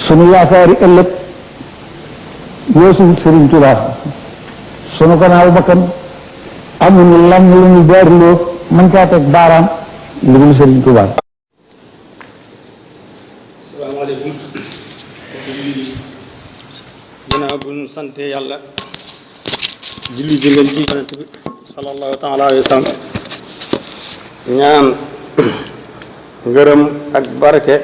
sunu yaakaari ëllëg weesuwut Sëriñ Tuubaa sunu gannaaw bakkan amuñu lan lu ñu jaariloo mën caa teg baaraam lu dul Sëriñ Tuubaa. asalaamaaleykum. ginnaaw bu ñu sante yàlla julli bi ngeen ci yonent bi sallallahu taala alayhi wa sallam ñaan ngërëm ak barke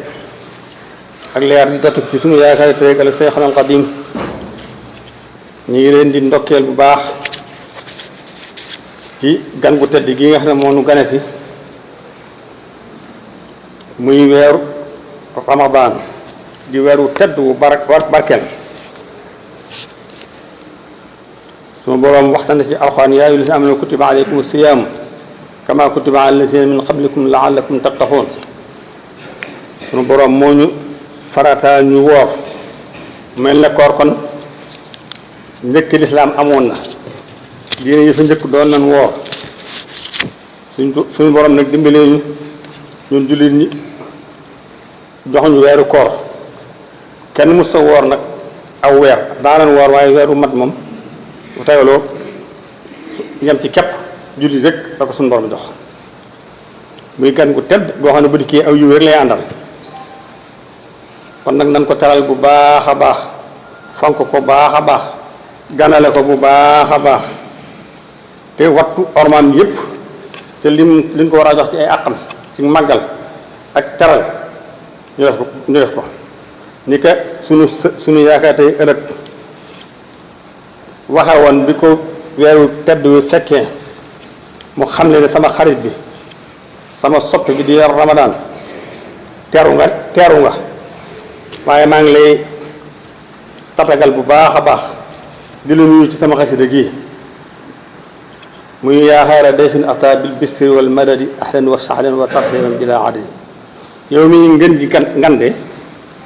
ak leer di datu ci sunu yaakaar tey ak Seexul Xadiim ñu ngi leen di ndokkeel bu baax ci gan gu tedd gi nga xam ne moo nu gane si muy weeru Ramadan di weeru tedd wu barkeel sunu boroom waxtaan ci alxuraan yaa ayyuhal laziina aamanuu kutiba aleykumu siyaamu kamaa kutiba alal laziina min qablikum la'allakum tattaquun sunu boroom moo ñu farataal ñu woor mel ne koor kon njëkk lislaam amoon na diine yi fa njëkk doon nañ woor suñu boroom nag dimbalee ñu ñun jullit ñi joxuñu weeru koor kenn musta woor nag aw weer daanan woor waaye weeru mat moom bu tegaloo yem ci képp jullit rek la ko suñu borom jox muy gan gu tedd boo xam ne bu dikkee aw yu wér lay àndal kon nag nan ko teral bu baax a baax fonk ko baax a baax ganale ko bu baax a baax te wattu ormaam yëpp te liñ ko war a jox ci ay àqam ci màggal ak teral ñu def ko ni ka sunu yaakaar tey ëllëg waxe woon bi ko weeru tedd wi fekkee mu xam ne sama xarit bi sama soppi bi di yor Ramadan teeru nga waaye maa ngi lay tatagal bu baax a baax di la nuyu ci sama xasida gi muy yaa xayra dayfin ataa bil bisri wal madadi ahlan wa sahlan wa tarhiban bila adadi yow mi ngeen ji ngande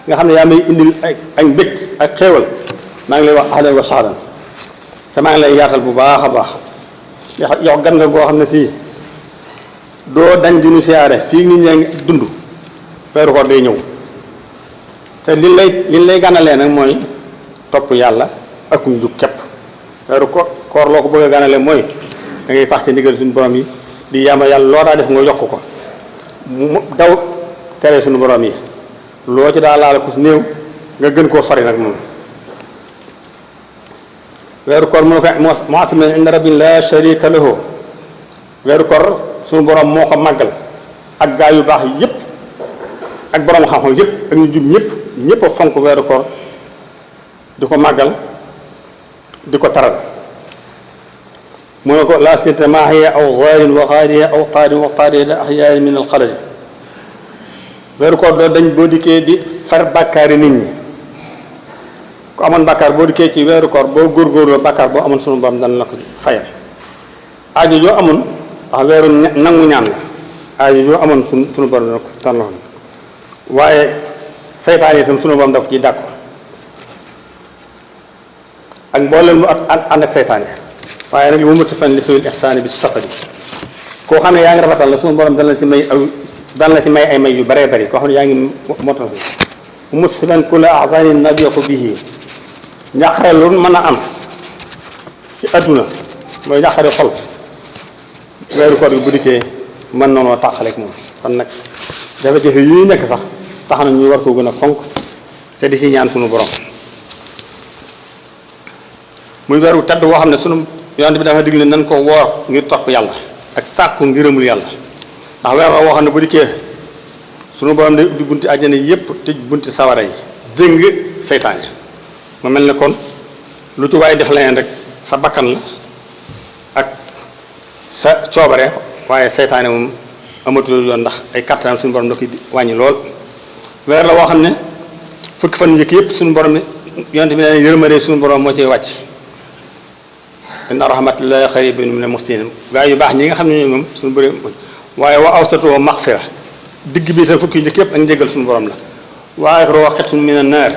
nga xam ne yaa may indil ak mbégte ak xéewal maa ngi lay wax ahlan wa sahlan te maa ngi lay yaatal bu baax a baax yow gan nga goo xam ne fii doo dañ di nu siyaare fii nit ñaa ngi dund weeru koor day ñëw te liñ lay gànnalee nag mooy topp yàlla ak njub képp weeru koor loo ko bëgg a gànnalee mooy da ngay sax ci ndigal suñu borom yi di yaama yàlla loo daa def nga yokk ko mu daw tere suñu borom yi loo ci daa laal ko néew nga gën koo sori nag moom weeru koor moo mu'azzaman inda rabbin la sharika lahu weeru koor suñu borom moo ko màggal ak gaa yu baax yëpp ak borom xam-xam yëpp ak ñu jub ñëpp a fonk weeru koor di ko màggal di ko taral mu ne ko la sita maahiya aw gaarin wa gaariya aw taarin wa taariya la ahyaarin min al xaladi weeru koor doo dañ boo dikkee di far bàkkaari nit ñi ku amoon bàkkaar boo dikkee ci weeru koor boo góorgóorloo bàkkaar boo amoon sunu borom dana la ko fayal aajo joo amoon wax weeru nangu ñaan la aajo joo amoon sunu borom dana ko tànn waaye seytaane itam sunu borom da ko ciy dàkku ak mboolem mu ànd ak seytaane waaye nag li mu mënti fan li suyul ihsaani bi safari koo xam ne yaa ngi rafetal la sunu borom dana la ci may ay may yu bëree bëri koo xam ne yaa ngi motal musliman kula ahzani nabiqu bihi ñàqare lu mën a am ci adduna mooy ñàqare xol weeru koor bi bu dikkee mën noonoo tàqaleeg moom kon nag jafe-jafe yu ñu nekk sax tax na ñu war ko gën a fonk te di ci ñaan sunu borom muy weeru tedd woo xam ne sunu yonent bi dafa digle nan ko woor ngir topp yàlla ak sàkku ngërëmul yàlla ndax weer woo xam ne bu dikkee sunu borom day ubbi bunti àjjana yépp tëj bunti sawara yi jëng seytaane mu mel ne kon lu ci waaye def leneen rek sa bakkan la ak sa coobare waaye seytaane moom amatul yoon ndax ay kattanam suñu borom da koy wàññi lool weer la woo xam ne fukki fan njëkk yëpp suñu borom ne yonent bi ne yërmande suñu borom moo cee wàcc inna rahmatullahi qaribun minal muhsinin gaa yu baax ñi nga xam ne ñoom suñu bëri waaye wa awsatuhu maghfira digg bi itam fukki yu njëkk yëpp ak njëgal suñu borom la wa aaxiruhu xitfun minan naar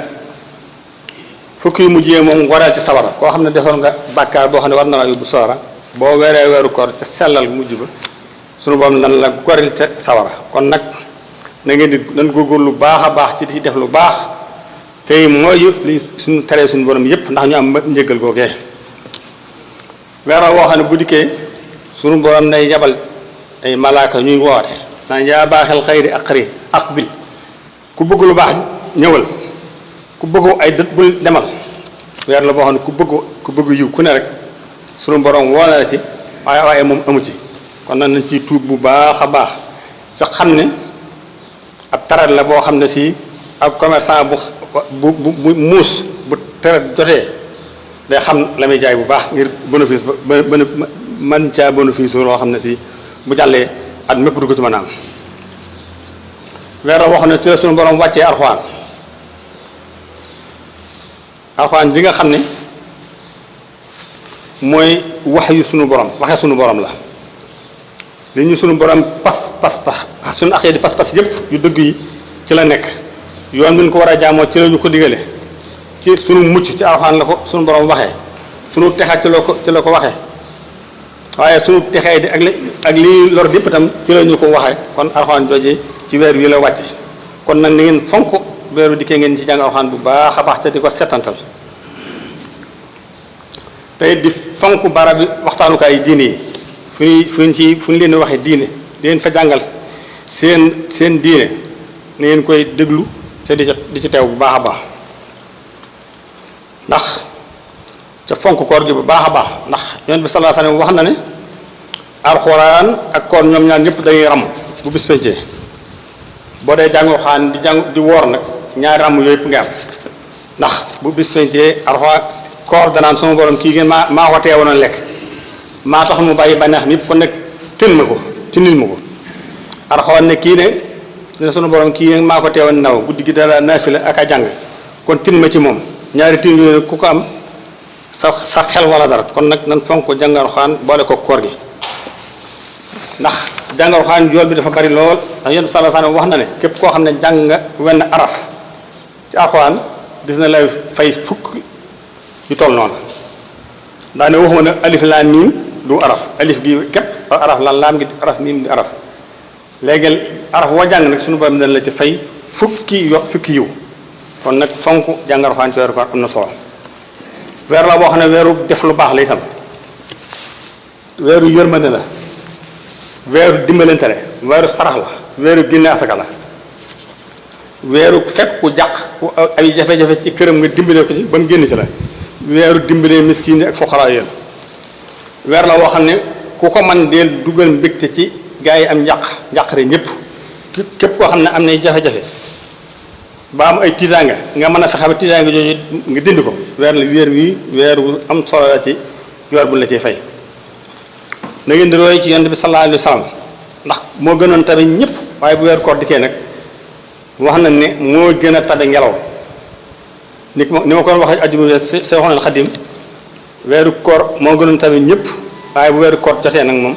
fukki yu mujjee moom waral ci sawara koo xam ne defoon nga bàkkaar boo xam ne war na la yóbbu sawara boo weeree weeru koor ca sellal mujj ba suñu borom nan la goril ca sawara kon nag na ngeen di nan góorgóorlu lu baax a baax ci di def lu baax tey mooy li suñu teree suñu borom yépp ndax ñu am njëggal googee weer la woo xam ne bu dikkee suñu borom day yabal ay malaaka ñuy woote naan yaa baaxel xayri aqbil ku bëgg lu baax ñëwal ku bëggu ay dët bul demal weer la boo xam ne ku bëgg yiw ku ne rek suñu borom woo na la ci waaye moom amu ci kon nag nañ ciy tuub bu baax a baax ca xam ne ab tarat la boo xam ne si ab commerçant bu muus bu tarat jotee day xam la muy jaay bu baax ngir bénéfice ba man caa bénéfice loo xam ne si bu jàllee at mépp du ko ci mën a am weer la boo xam ne ci suñu borom wàccee alxuraan ji nga xam ne mooy wax yu sunu borom waxee sunu borom la li ñu sunu borom pas sunu axee di pas yëpp yu dëgg yi ci la nekk yoon bi ñu ko war a jaamoo ci la ñu ko digale ci sunu mucc ci alxuraan la ko sunu borom waxee sunu texaat ci la ko waxee waaye sunu texee di ak li lor dépp itam ci la ñu ko waxee kon alxuraan jooje ci weer wi la wàcce kon nag ni ngeen fonk weeru dikkee ngeen ci jàng alxuraan bu baax a baax te di ko settantal tey di fonk barab bi waxtaanukaay diine yi fu ñu leen waxee diine di leen fa jàngal seen diine na ngeen koy déglu te di ci teew bu baax a baax ndax ca fonk koor gi bu baax a baax ndax Yonent bi sallallahu alayhi wasallam wax na ne alxuraan ak koor ñoom ñaar ñëpp dañuy ram bu bis pencee boo dee jàng alxuraan di woor nag ñaari ram yooyu yëpp nga am ndax bu bis pencee alxuraan koor danaan sama borom kii ngeen maa ko teewoon a lekk maa tax mu bàyyi bànneex mi yëpp kon nag tinil ma ko alxuraan ne kii ne sunu borom kii nag maa ko teewoon naw guddi gi dara naafila ak a jàng kon tin ma ci moom ñaari tin yooyu nag ku ko am sa xel wala dara kon nag nan fonk ko jàng alxuraan boole ko koor gi ndax jàng alxuraan yool bi dafa bari lool ndax Yonent bi sallallahu alayhi wasallam wax na ne képp koo xam ne jàng nga wenn araf ci alxuraan gis na lay fay fukk yu toll noonu daa ne waxuma ne alif laam miim du araf alif gi képp araf lan laam gi araf miim di araf léegi araf woo jàng nag suñu borom dana la ci fay fukki yiw kon nag fonk jàng alxuraan ci weeru koor am na solo weer la boo xam ne weeru def lu baax la itam weeru yërmande la weeru dimbalante la weeru sarax la weeru génne asaka la weeru fekk ku jàq ku ay jafe-jafe ci këram nga dimbale ko ci ba mu génn ci la weeru dimbalee miskin ak foqara yéen weer la woo xam ne ku ko man deel dugal mbégte ci gaa yi am njàqare ñëpp képp koo xam ne am nay jafe-jafe ba am ay tiitaanga nga mën a fexe ba tiitaanga jooju nga dindi ko weer wu am solo la ci yor bu la ciy fay na ngeen di roy ci Yonent bi sallallahu alayhi wa sallam ndax moo gënoon tabe ñëpp waaye bu weeru koor dikkee nag wax nañ ne moo gën a tabe ngelaw ni ma ko waxee ajjuma Seexul Xadim weeru koor moo gënoon tabe ñëpp waaye bu weeru koor jotee nag moom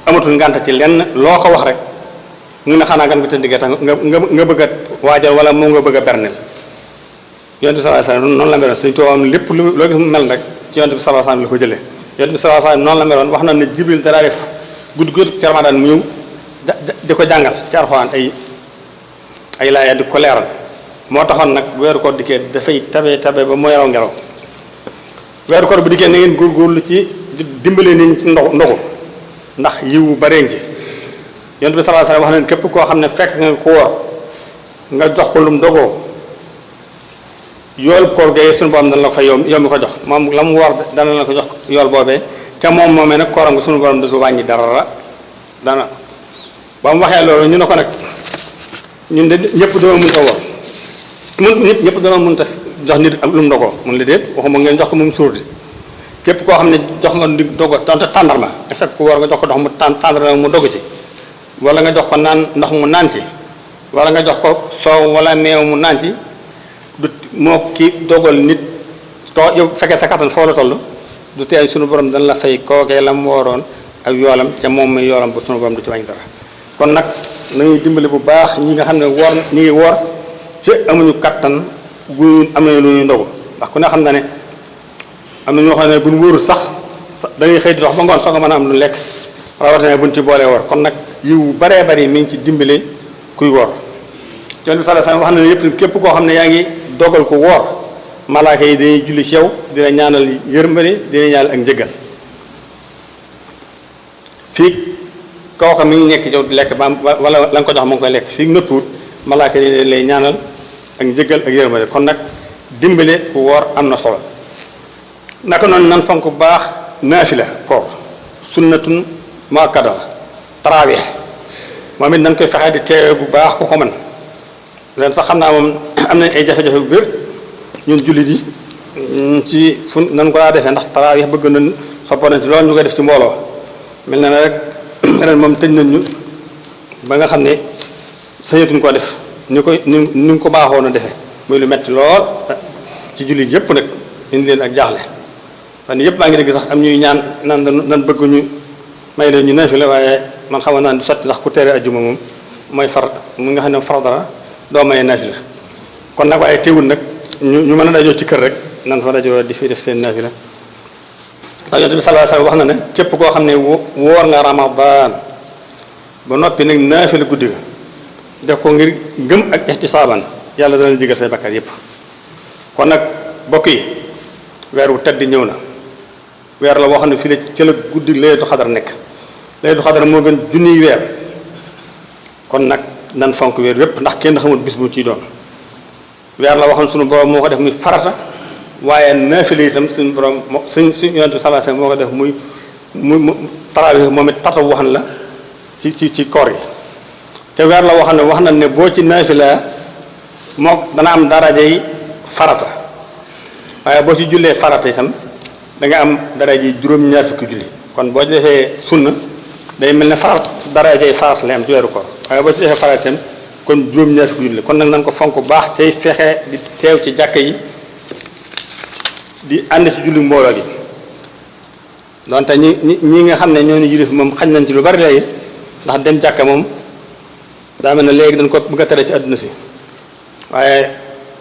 amatul ngànt ci lenn loo ko wax rek mu ne xanaa gan ko tëndigee tax nga bëgg a waajal wala moo nga bëgg a bernel Yonent bi sallallahu alayhi wasallam noonu la meloon Sëñ Tuubaa am lépp loo gis mu mel rek ci Yonent bi sallallahu alayhi wasallam la ko jëlee Yonent bi sallallahu alayhi wasallam noonu la meloon wax na ne Jibril dara def guddi ci Ramadan mu ñëw di ko jàngal ci Alxuraan ay laaya di ko leeral moo taxoon nag weeru koor dikkee dafay tabe ba mooy raw ngelaw weeru koor bu dikkee na ngeen góorgóorlu ci dimbale nit ñi ci ndogu ndax yiwu bareen ci Yonent bi sallallahu alayhi wasallam wax ne képp koo xam ne fekk nga ko woor nga jox ko lum dogoo yool koor gee suñu borom dana la ko fay yow mi ko jox moom la mu woor dana la ko jox yool boobee te moom moomee nag kooram nga suñu borom du su wàññi dara dana ba mu waxee loolu ñu ne ko nag ñun de ñëpp dama mënta woor ñëpp dama mënta jox nit lu mu dogoo mun la déet waxuma ngeen jox ko moom suur di képp koo xam ne jox nga di dogo tonte tàndarma nga fekk ko woor nga jox ko ndox mu tàndarma mu dogg ci wala nga jox ko naan ndox mu naan ci wala nga jox ko soow wala meew mu naan ci du moo ki dogal nit yow fekkee sa kattan foo la toll du tey sunu borom dana la fay kookee la mu wooroon ak yoolam ca moom mi yoolam bu sunu borom du ci wàññi dara kon nag nañuy dimbali bu baax ñi nga xam ne woor ñi ngi woor ci amuñu kattan bu amee lu ñuy ndogu ndax ku ne xam na ne am na ñoo xam ne buñ wóorul sax dañuy xëy di dox ba ngoon soo ko mën a am lu lekk rawatina buñ ci boolee woor kon nag yiw baree bari mi ngi ci dimbale kuy woor Yonent bi sallallahu alayhi wasallam wax na ne yëpp képp koo xam ne yaa ngi dogal ko woor malaaka yi dañuy julli ci yow dina ñaanal yërmande dina ñaanal ak njëggal fii kooka mi ngi nekk ci yow di lekk ba wala la nga ko jox mu ngi koy lekk fii nëppuut malaaka yi lay ñaanal ak njëggal ak yërmande kon nag dimbale ku woor am na solo naka noonu nan fonk bu baax naafila kooku sunnatun muakkada tarawih moom it nañ koy fexe di teewe bu baax ku ko mën leen sax xam naa moom am nañ ay jafe-jafe bu bër ñun jullit yi ci fu nan ko daa defee ndax tarawih bëgg nañ soppo nañ ci loolu ñu koy def ci mbooloo mel na ne rek ren moom tëj nañ ñu ba nga xam ne sañatuñ koo def ñu koy ñu ko baaxoon a defee muy lu metti lool ci jullit yëpp nag indi leen ak jaaxle fan yëpp maa ngi dégg sax am ñuy ñaan nan bëgg ñu may leen ñu naafila waaye man xamoon naa ne du sotti ndax ku tere ajjuma moom mooy far mu nga xam ne far dara doo maye naafila kon nag waaye teewul nag ñu mën a dajoo ci kër rek nan fa dajoo di fi def seen naafila ndax Yonent bi sallallahu alayhi wasallam wax na ne képp koo xam ne woor nga Ramadan ba noppi nag naafila guddi ga def ko ngir gëm ak ihtisaaban yàlla dana jégal say bakkaar yépp kon nag bokk yi weer wu tedd ñëw na weer la boo xam ne fii la ci la guddi laylatul xadar nekk laylatul xadar moo gën junniy weer kon nag nan fonk weer yépp ndax kenn xamul bis bu ciy doon weer la waxoon suñu borom moo ko def muy farata waaye naafila itam suñu borom suñ Yonent bi sallallahu alayhi wasallam moo ko def muy tarawih moom it tata waxan la ci koor yi te weer la waxam ne wax na ne boo ci naafila moo dana am darajey farata waaye boo ci jullee farata itam da nga am darajey juróom-ñaar fukki julli kon boo ci defee sunna day mel ne farat darajey farata lay am ci weeru koor waaye boo ci defee farata itam kon juróom-ñaar fukki julli kon nag nan ko fonk bu baax tey fexe di teew ci jàkka yi di ànd ci julli mbooloo gi donte ñi nga xam ne ñoo ñu yilif moom xañ nañ ci lu bari léegi ndax dem jàkka moom daa mel ne léegi dañ ko bëgg a tere ci àdduna si waaye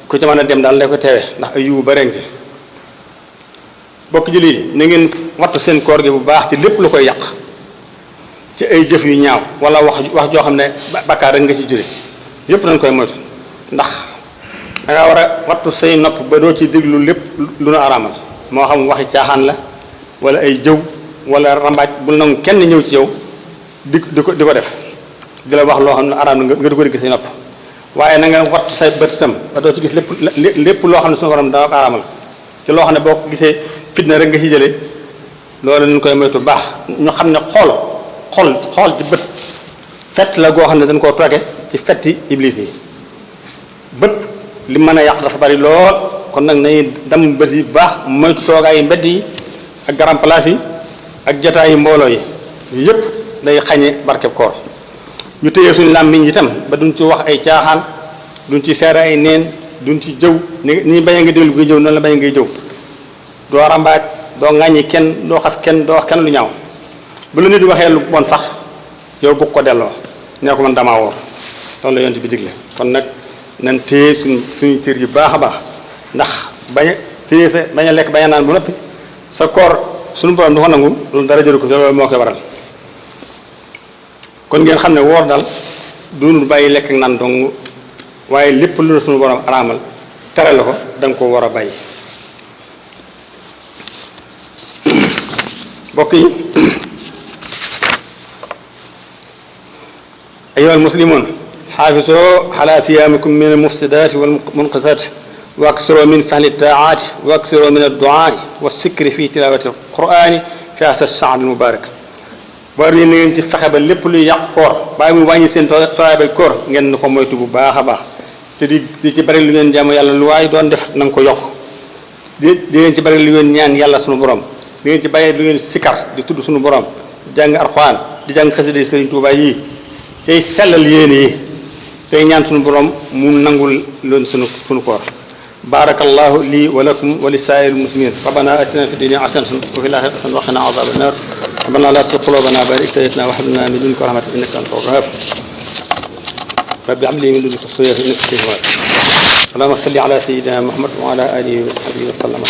ku ci mën a dem daal da ko teewe ndax ay yiwu bare ngi ci bokk julli yi na ngeen wattu seen koor gi bu baax ci lépp lu koy yàq ci ay jëf yu ñaaw wala wax joo xam ne bakkaar rek nga ci jure yëpp dañ koy moytu ndax da ngaa war a wattu say nopp ba doo ci déglu lépp lu nu araamal moo xam waxi caaxaan la wala ay jëw wala rambaaj bul nangu kenn ñëw ci yow di ko def di la wax loo xam ne araam na nga di ko dégg say nopp waaye na nga wattu say bët sam ba doo ci gis lépp loo xam ne suñu borom dana ko araamal ci loo xam ne boo ko gisee fitna rek nga ci jëlee loolu dañ koy moytu baax ñu xam ne xool ci bët fett la goo xam ne dañ koo tooge ci fetti iblis yi bët li mën a yàq dafa bari lool kon nag nañuy dem bët yi bu baax moytu toogaay yi mbedd yi ak garam place yi ak jotaay yi mbooloo yi yëpp day xañe barkeb koor ñu téye suñu làmmiñ itam ba duñ ci wax ay caaxaan duñ ci seere ay neen duñ ci jëw ni bañ a nga déglu ngay jëw noonu la bañ a ngay jëw doo rambaaj doo ŋàññi kenn doo xas kenn doo wax kenn lu ñaaw bu la nit di waxee lu bon sax yow bëgg ko delloo nee ko man damaa woor loolu la Yonent bi digle kon nag nan téye suñu cër yu baax a baax ndax bañ a lekk bañ a naan bu noppi sa koor suñu borom du ko nangu loolu dara jëru ko loolu moo koy waral kon ngeen xam ne woor daal duunul bàyyi lekk ak naan dong waaye lépp lu suñu borom araamal tere la ko da nga ko war a bàyyi mbokk yi ayyuhal muslimun xaafisoo ala siyaamikum min almufsidaati walmunqisaati wa aksiroo min fahli taaati wa aksiroo min adduaai wa sikri fi tilawati alqurani fi hasa shahr almubarak boor yi na ngeen ci fexe ba lépp luy yàq koor bàyyi muy wàññi seen soyaabay koor ngeen na ko moytu bu baax a baax te di ci bari lu ngeen jaamu yàlla lu waaye doon def na nga ko yokk di ngeen ci bari lu ngeen ñaan yàlla sunu borom di ngeen ci bari lu ngeen sikar di tudd sunu borom jàng Alxuraan di jàng xasida Sëriñ Tuubaa yi tey sellal yéene yi tey ñaan sunu borom mu nangul leen sunu koor barakallahu lii wa lakum wa li saa'iril muslimin rabbana atina fi dunya hasanatan wa fil akhirati hasanatan wa qina adhaban nar rabbana la tuzigh qulubana ba'da idh hadaytana wa hab lana min ladunka rahmatan innaka antal wahhab rabbi hab li min ladunka dhurriyyatan innaka antal wahhab allahumma salli ala sayyidina muhammad wa ala alihi wa sahbihi wa sallam